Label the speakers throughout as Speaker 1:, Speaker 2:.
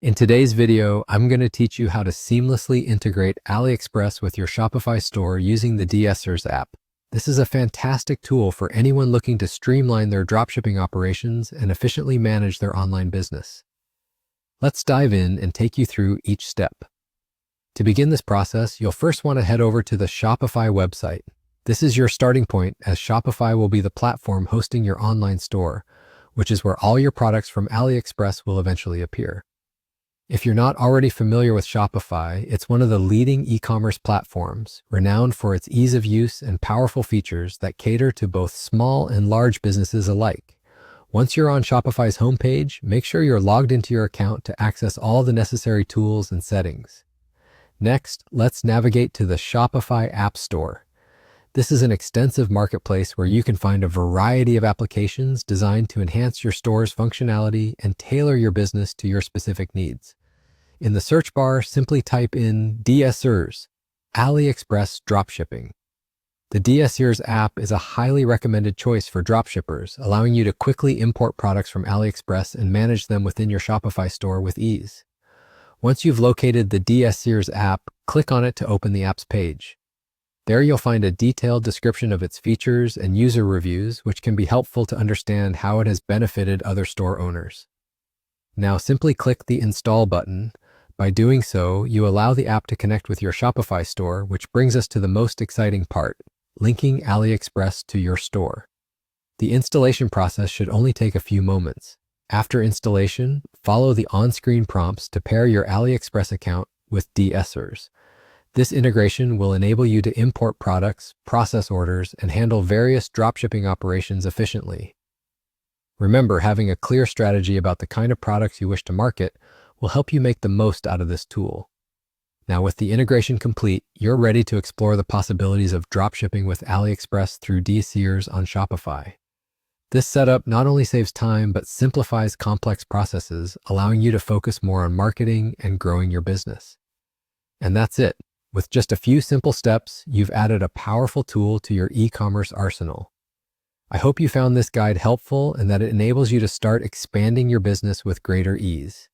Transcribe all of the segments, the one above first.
Speaker 1: In today's video, I'm going to teach you how to seamlessly integrate AliExpress with your Shopify store using the DSers app. This is a fantastic tool for anyone looking to streamline their dropshipping operations and efficiently manage their online business. Let's dive in and take you through each step. To begin this process, you'll first want to head over to the Shopify website. This is your starting point, as Shopify will be the platform hosting your online store, which is where all your products from AliExpress will eventually appear. If you're not already familiar with Shopify, it's one of the leading e-commerce platforms, renowned for its ease of use and powerful features that cater to both small and large businesses alike. Once you're on Shopify's homepage, make sure you're logged into your account to access all the necessary tools and settings. Next, let's navigate to the Shopify App Store. This is an extensive marketplace where you can find a variety of applications designed to enhance your store's functionality and tailor your business to your specific needs. In the search bar, simply type in DSers, AliExpress Dropshipping. The DSers app is a highly recommended choice for dropshippers, allowing you to quickly import products from AliExpress and manage them within your Shopify store with ease. Once you've located the DSers app, click on it to open the app's page. There you'll find a detailed description of its features and user reviews, which can be helpful to understand how it has benefited other store owners. Now simply click the Install button. By doing so, you allow the app to connect with your Shopify store, which brings us to the most exciting part, linking AliExpress to your store. The installation process should only take a few moments. After installation, follow the on-screen prompts to pair your AliExpress account with DSers. This integration will enable you to import products, process orders, and handle various dropshipping operations efficiently. Remember, having a clear strategy about the kind of products you wish to market will help you make the most out of this tool. Now, with the integration complete, you're ready to explore the possibilities of dropshipping with AliExpress through DSers on Shopify. This setup not only saves time, but simplifies complex processes, allowing you to focus more on marketing and growing your business. And that's it. With just a few simple steps, you've added a powerful tool to your e-commerce arsenal. I hope you found this guide helpful and that it enables you to start expanding your business with greater ease.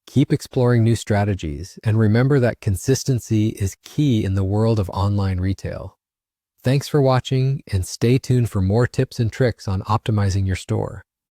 Speaker 1: Keep exploring new strategies, and remember that consistency is key in the world of online retail. Thanks for watching, and stay tuned for more tips and tricks on optimizing your store.